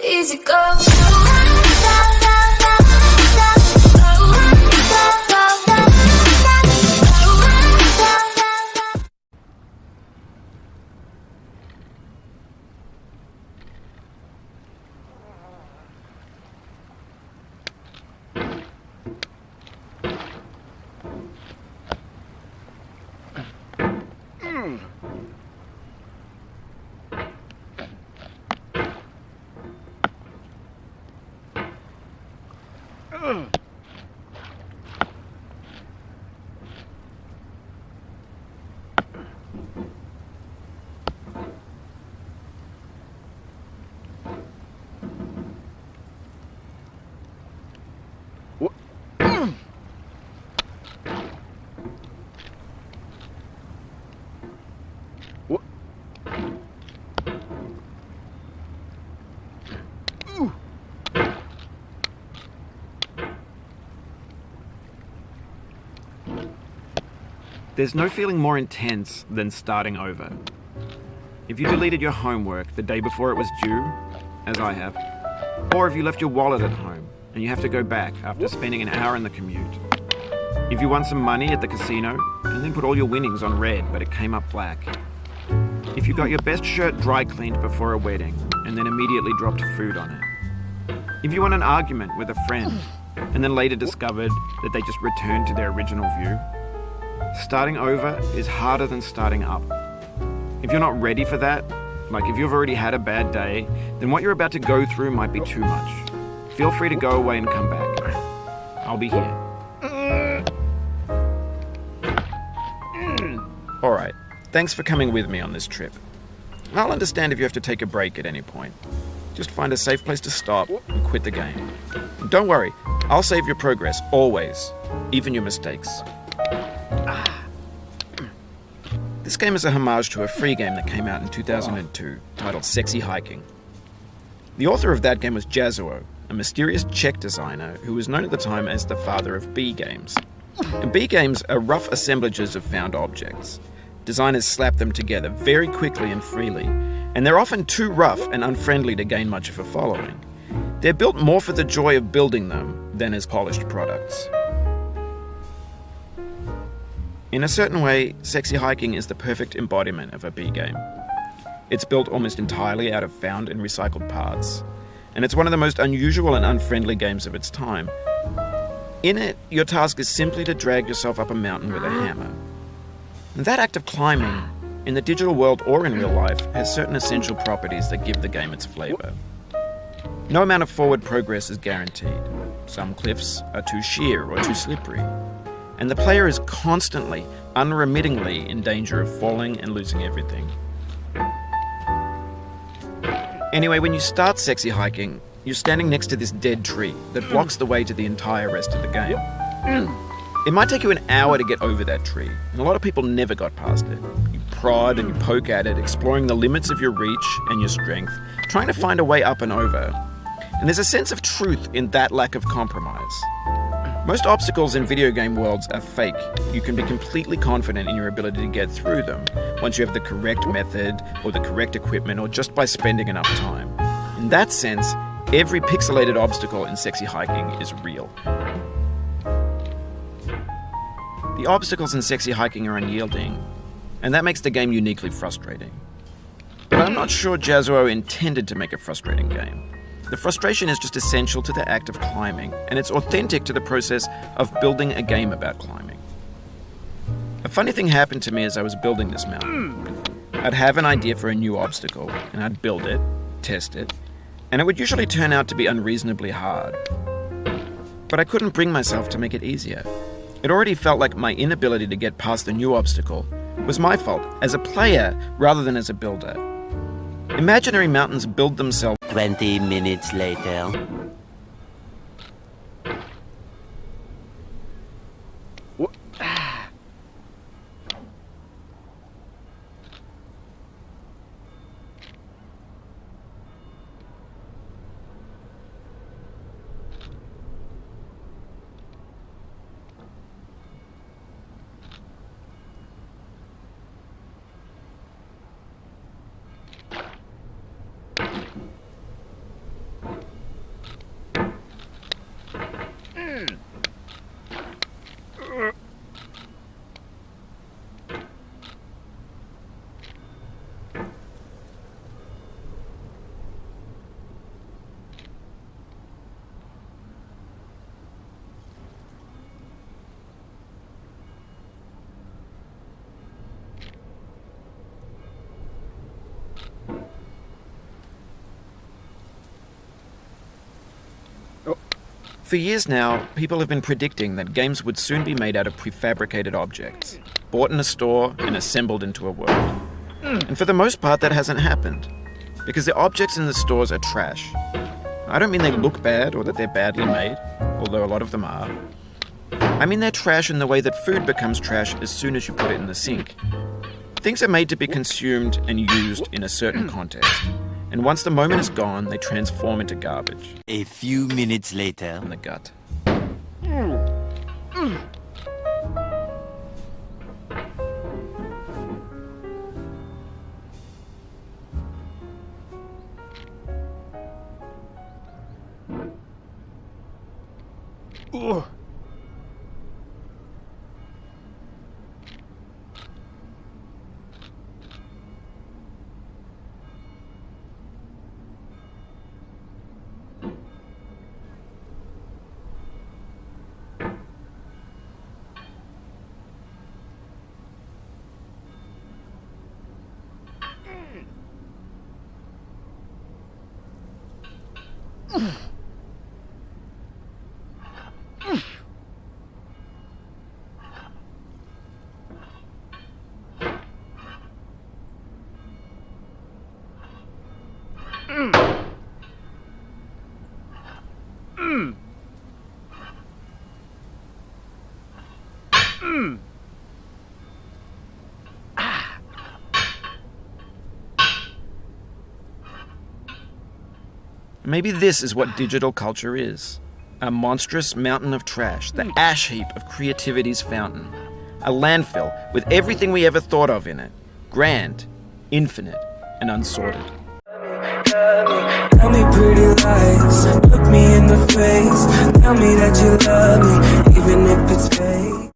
Easy go. There's no feeling more intense than starting over. If you deleted your homework the day before it was due, as I have, or if you left your wallet at home and you have to go back after spending an hour in the commute. If you won some money at the casino and then put all your winnings on red but it came up black. If you got your best shirt dry cleaned before a wedding and then immediately dropped food on it. If you won an argument with a friend and then later discovered that they just returned to their original view. Starting over is harder than starting up. If you're not ready for that, like if you've already had a bad day, then what you're about to go through might be too much. Feel free to go away and come back. I'll be here. Alright, thanks for coming with me on this trip. I'll understand if you have to take a break at any point. Just find a safe place to stop and quit the game. And don't worry, I'll save your progress, always, even your mistakes. This game is a homage to a free game that came out in 2002, titled Sexy Hiking. The author of that game was Jazuo, a mysterious Czech designer who was known at the time as the father of B games. And B games are rough assemblages of found objects. Designers slap them together very quickly and freely, and they're often too rough and unfriendly to gain much of a following. They're built more for the joy of building them than as polished products. In a certain way, Sexy Hiking is the perfect embodiment of a B game. It's built almost entirely out of found and recycled parts, and it's one of the most unusual and unfriendly games of its time. In it, your task is simply to drag yourself up a mountain with a hammer. And that act of climbing, in the digital world or in real life, has certain essential properties that give the game its flavor. No amount of forward progress is guaranteed. Some cliffs are too sheer or too slippery. And the player is constantly, unremittingly in danger of falling and losing everything. Anyway, when you start Sexy Hiking, you're standing next to this dead tree that blocks the way to the entire rest of the game. It might take you an hour to get over that tree, and a lot of people never got past it. You prod and you poke at it, exploring the limits of your reach and your strength, trying to find a way up and over. And there's a sense of truth in that lack of compromise. Most obstacles in video game worlds are fake. You can be completely confident in your ability to get through them once you have the correct method or the correct equipment or just by spending enough time. In that sense, every pixelated obstacle in Sexy Hiking is real. The obstacles in Sexy Hiking are unyielding, and that makes the game uniquely frustrating. But I'm not sure Jazuo intended to make a frustrating game. The frustration is just essential to the act of climbing, and it's authentic to the process of building a game about climbing. A funny thing happened to me as I was building this mountain. I'd have an idea for a new obstacle, and I'd build it, test it, and it would usually turn out to be unreasonably hard. But I couldn't bring myself to make it easier. It already felt like my inability to get past the new obstacle was my fault as a player rather than as a builder. Imaginary mountains build themselves. 20 minutes later. For years now, people have been predicting that games would soon be made out of prefabricated objects, bought in a store and assembled into a world. And for the most part, that hasn't happened, because the objects in the stores are trash. I don't mean they look bad or that they're badly made, although a lot of them are. I mean they're trash in the way that food becomes trash as soon as you put it in the sink. Things are made to be consumed and used in a certain context, and once the moment is gone, they transform into garbage. A few minutes later. In the gut. Ugh. Maybe this is what digital culture is. A monstrous mountain of trash, the ash heap of creativity's fountain. A landfill with everything we ever thought of in it. Grand, infinite, and unsorted. Tell me pretty lies, look me in the face. Tell me that you love me, even if it's fake.